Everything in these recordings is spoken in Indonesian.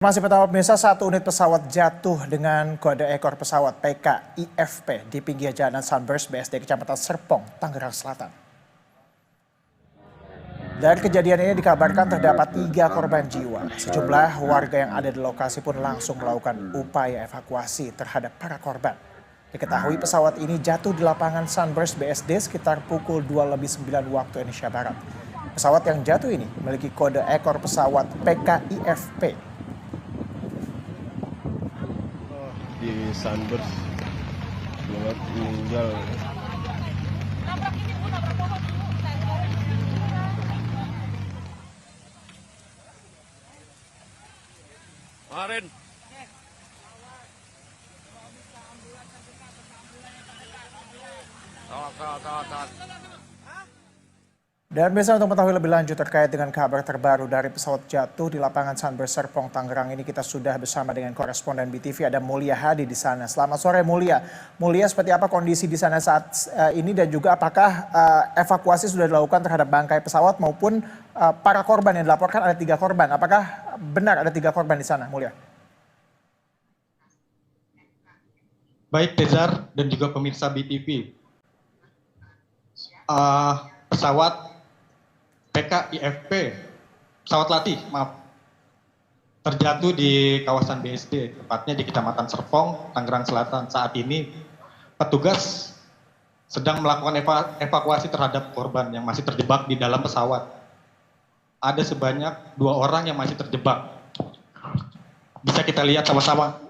Masih pertama pemirsa, satu unit pesawat jatuh dengan kode ekor pesawat PKIFP di pinggir jalan Sunburst BSD Kecamatan Serpong, Tangerang Selatan. Dari kejadian ini dikabarkan terdapat 3 korban jiwa. Sejumlah warga yang ada di lokasi pun langsung melakukan upaya evakuasi terhadap para korban. Diketahui pesawat ini jatuh di lapangan Sunburst BSD sekitar pukul 2:09 waktu Indonesia Barat. Pesawat yang jatuh ini memiliki kode ekor pesawat PKIFP. Di Sunburst meninggal. Nabrak ini bu, nabrak pohon dulu. Kemarin Dan biasa untuk mengetahui lebih lanjut terkait dengan kabar terbaru dari pesawat jatuh di lapangan Sunburst Serpong, Tangerang ini, kita sudah bersama dengan koresponden BTV, ada Mulia Hadi di sana. Selamat sore Mulia. Mulia, seperti apa kondisi di sana saat ini dan juga apakah evakuasi sudah dilakukan terhadap bangkai pesawat maupun para korban yang dilaporkan ada 3 korban. Apakah benar ada 3 korban di sana, Mulia? Baik Tezar dan juga pemirsa BTV. Pesawat PKIFP, pesawat latih, terjatuh di kawasan BSD, tepatnya di Kecamatan Serpong, Tangerang Selatan. Saat ini petugas sedang melakukan evakuasi terhadap korban yang masih terjebak di dalam pesawat. Ada sebanyak 2 orang yang masih terjebak. Bisa kita lihat sama-sama.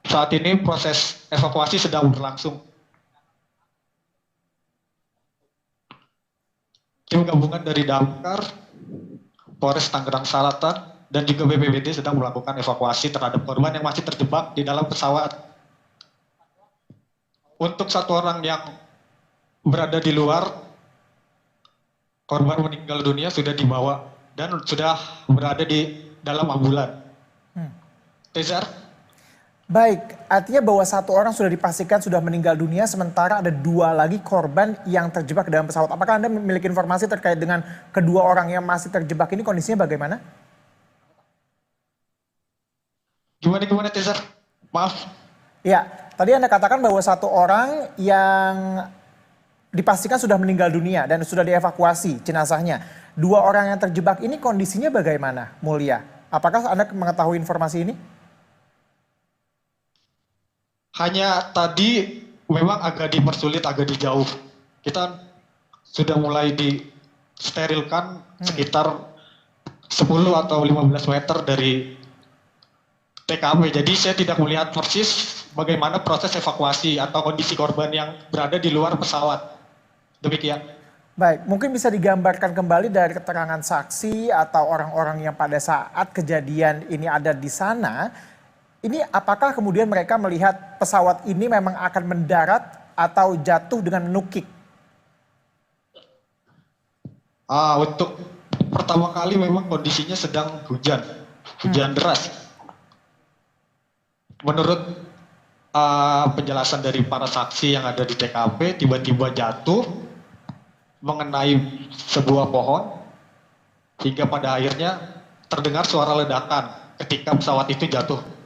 Saat ini proses evakuasi sedang berlangsung. Tim gabungan dari Damkar, Polres Tangerang Selatan, dan juga BPBD sedang melakukan evakuasi terhadap korban yang masih terjebak di dalam pesawat. Untuk 1 orang yang berada di luar, korban meninggal dunia sudah dibawa dan sudah berada di dalam ambulan. Tezar? Baik, artinya bahwa 1 orang sudah dipastikan sudah meninggal dunia, sementara ada 2 lagi korban yang terjebak dalam pesawat. Apakah Anda memiliki informasi terkait dengan kedua orang yang masih terjebak ini, kondisinya bagaimana? Gimana Tezar? Maaf. Ya, tadi Anda katakan bahwa 1 orang yang dipastikan sudah meninggal dunia dan sudah dievakuasi jenazahnya. 2 orang yang terjebak ini kondisinya bagaimana, Mulia? Apakah Anda mengetahui informasi ini? Hanya tadi memang agak dipersulit, agak dijauh. Kita sudah mulai disterilkan sekitar 10 atau 15 meter dari TKP. Jadi saya tidak melihat persis bagaimana proses evakuasi atau kondisi korban yang berada di luar pesawat. Demikian. Baik, mungkin bisa digambarkan kembali dari keterangan saksi atau orang-orang yang pada saat kejadian ini ada di sana. Ini apakah kemudian mereka melihat pesawat ini memang akan mendarat atau jatuh dengan menukik? Untuk pertama kali memang kondisinya sedang hujan deras. Menurut penjelasan dari para saksi yang ada di TKP, tiba-tiba jatuh mengenai sebuah pohon hingga pada akhirnya terdengar suara ledakan ketika pesawat itu jatuh.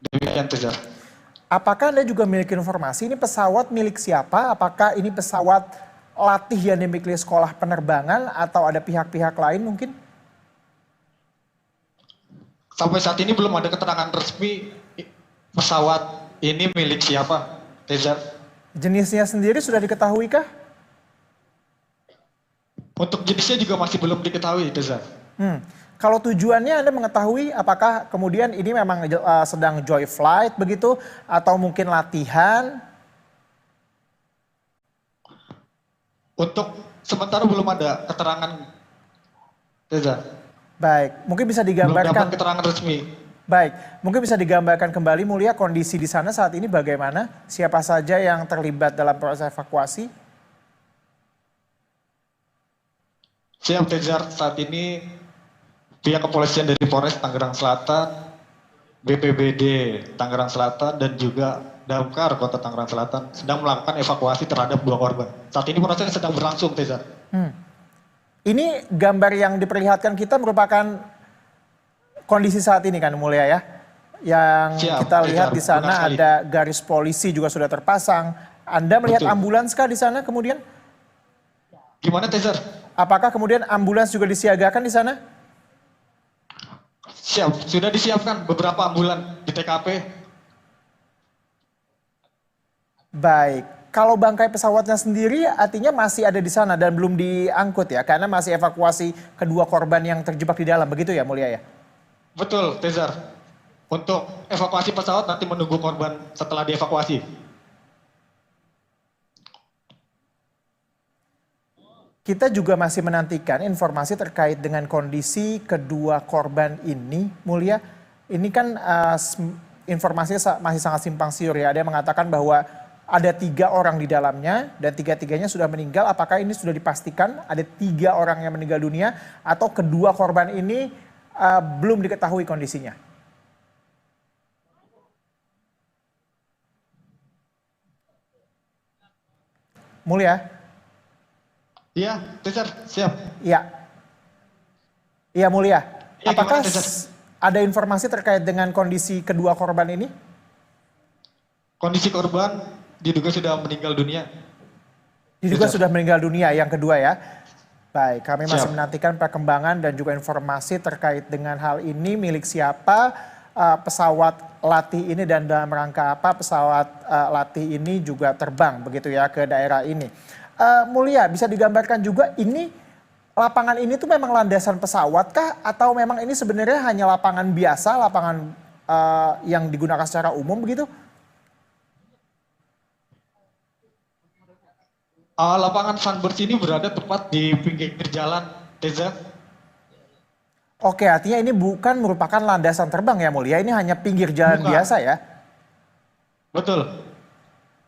Demikian Tezar. Apakah Anda juga memiliki informasi ini pesawat milik siapa? Apakah ini pesawat latih yang dimiliki sekolah penerbangan atau ada pihak-pihak lain mungkin? Sampai saat ini belum ada keterangan resmi pesawat ini milik siapa, Tezar. Jenisnya sendiri sudah diketahui kah? Untuk jenisnya juga masih belum diketahui, Tezar. Kalau tujuannya Anda mengetahui apakah kemudian ini memang sedang joy flight begitu atau mungkin latihan? Untuk sementara belum ada keterangan, Tezar. Baik, mungkin bisa Belum digambarkan. dapat keterangan resmi. Baik, mungkin bisa digambarkan kembali Mulia kondisi di sana saat ini bagaimana? Siapa saja yang terlibat dalam proses evakuasi? Siap Tezar, saat ini pihak kepolisian dari Polres Tangerang Selatan, BPBD Tangerang Selatan, dan juga Damkar Kota Tangerang Selatan sedang melakukan evakuasi terhadap 2 korban. Saat ini prosesnya sedang berlangsung, Teza. Ini gambar yang diperlihatkan kita merupakan kondisi saat ini kan Mulia ya. Yang Siap, kita lihat Tezar. di sana Benar sekali. ada garis polisi juga sudah terpasang. Anda melihat Betul. ambulans kah di sana kemudian? Gimana Tezar? Apakah kemudian ambulans juga disiagakan di sana? Siap, sudah disiapkan beberapa ambulan di TKP. Baik, kalau bangkai pesawatnya sendiri artinya masih ada di sana dan belum diangkut ya, karena masih evakuasi kedua korban yang terjebak di dalam, begitu ya Mulia ya? Betul, Tezar. Untuk evakuasi pesawat nanti menunggu korban setelah dievakuasi. Kita juga masih menantikan informasi terkait dengan kondisi kedua korban ini, Mulia. Ini kan informasinya masih sangat simpang siur ya, ada yang mengatakan bahwa ada 3 orang di dalamnya dan 3-tiganya sudah meninggal. Apakah ini sudah dipastikan ada 3 orang yang meninggal dunia atau kedua korban ini belum diketahui kondisinya? Mulia? Iya, Tezar, siap. Iya. Iya Mulia. Iya, Apakah gimana, Tezar? ada informasi terkait dengan kondisi kedua korban ini? Kondisi korban diduga sudah meninggal dunia. Diduga Tezar. sudah meninggal dunia yang kedua ya. Baik, kami masih Siap. menantikan perkembangan dan juga informasi terkait dengan hal ini, milik siapa pesawat latih ini dan dalam rangka apa pesawat latih ini juga terbang begitu ya ke daerah ini. Mulia, bisa digambarkan juga ini lapangan ini tuh memang landasan pesawat kah atau memang ini sebenarnya hanya lapangan biasa, lapangan yang digunakan secara umum begitu? Lapangan Sunburst ini berada tepat di pinggir jalan, Tezar. Oke, artinya ini bukan merupakan landasan terbang ya Mulia, ini hanya pinggir jalan Bukan. biasa ya? Betul.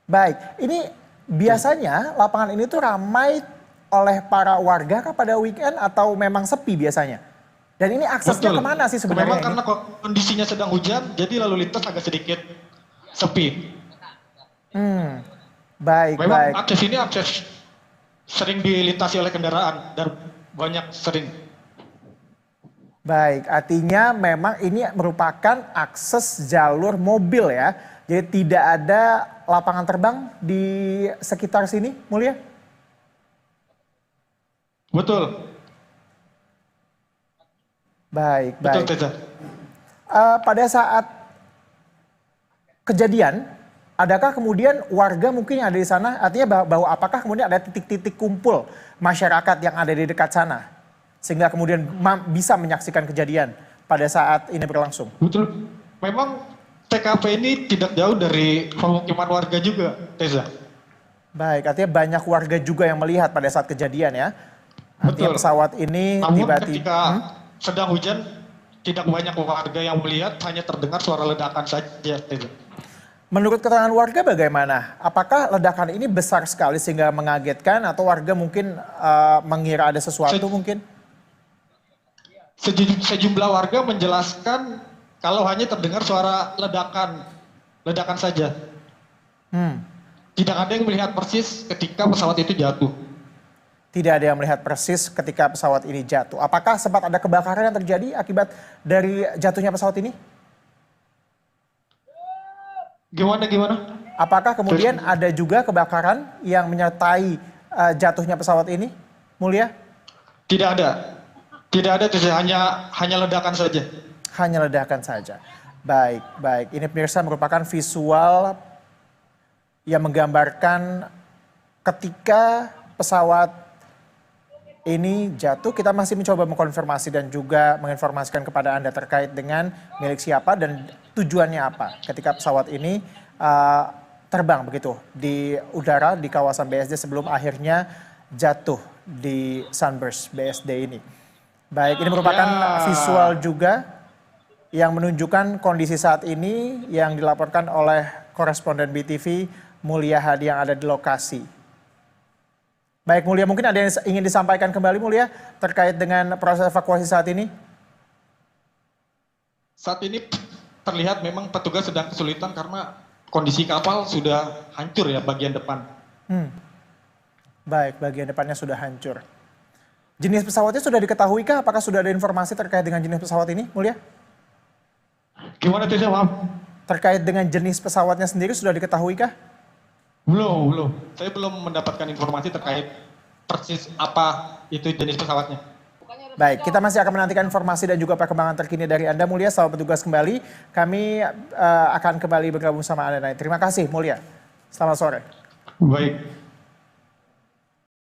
Baik, ini biasanya lapangan ini tuh ramai oleh para warga kah pada weekend atau memang sepi biasanya? Dan ini aksesnya Betul. kemana sih sebenarnya Memang ini? karena kondisinya sedang hujan, jadi lalu lintas agak sedikit sepi. Baik, Memang baik. akses ini akses sering dilintasi oleh kendaraan dan banyak sering. Baik, artinya memang ini merupakan akses jalur mobil ya. Jadi tidak ada lapangan terbang di sekitar sini, Mulia? Betul. Baik, Betul, baik. Tezar. Pada saat kejadian, adakah kemudian warga mungkin yang ada di sana, artinya bahwa apakah kemudian ada titik-titik kumpul masyarakat yang ada di dekat sana? Sehingga kemudian bisa menyaksikan kejadian pada saat ini berlangsung. Betul. Memang TKP ini tidak jauh dari pemukiman warga juga, Teza. Baik, artinya banyak warga juga yang melihat pada saat kejadian ya. Artinya Betul. pesawat ini Namun tiba-tiba. ketika sedang hujan, tidak banyak warga yang melihat, hanya terdengar suara ledakan saja, Teza. Menurut keterangan warga bagaimana? Apakah ledakan ini besar sekali sehingga mengagetkan atau warga mungkin mengira ada sesuatu mungkin? Sejumlah warga menjelaskan kalau hanya terdengar suara ledakan saja. Tidak ada yang melihat persis ketika pesawat itu jatuh. Tidak ada yang melihat persis ketika pesawat ini jatuh. Apakah sempat ada kebakaran yang terjadi akibat dari jatuhnya pesawat ini? Gimana? Apakah kemudian ada juga kebakaran yang menyertai jatuhnya pesawat ini, Mulia? Tidak ada. Tidak ada, Teza. Hanya ledakan saja. Hanya ledakan saja. Baik, baik. Ini pemirsa merupakan visual yang menggambarkan ketika pesawat ini jatuh. Kita masih mencoba mengkonfirmasi dan juga menginformasikan kepada Anda terkait dengan milik siapa dan tujuannya apa ketika pesawat ini terbang begitu di udara di kawasan BSD sebelum akhirnya jatuh di Sunburst BSD ini. Baik, ini merupakan visual juga yang menunjukkan kondisi saat ini yang dilaporkan oleh koresponden BTV Mulia Hadi yang ada di lokasi. Baik Mulia, mungkin ada yang ingin disampaikan kembali Mulia terkait dengan proses evakuasi saat ini? Saat ini terlihat memang petugas sedang kesulitan karena kondisi kapal sudah hancur ya bagian depan. Baik, bagian depannya sudah hancur. Jenis pesawatnya sudah diketahui kah? Apakah sudah ada informasi terkait dengan jenis pesawat ini, Mulia? Gimana tidak, maaf? Terkait dengan jenis pesawatnya sendiri sudah diketahui kah? Belum. Saya belum mendapatkan informasi terkait persis apa itu jenis pesawatnya. Baik, kita masih akan menantikan informasi dan juga perkembangan terkini dari Anda, Mulia. Selamat bertugas kembali. Kami akan kembali bergabung sama Anda. Terima kasih, Mulia. Selamat sore. Baik.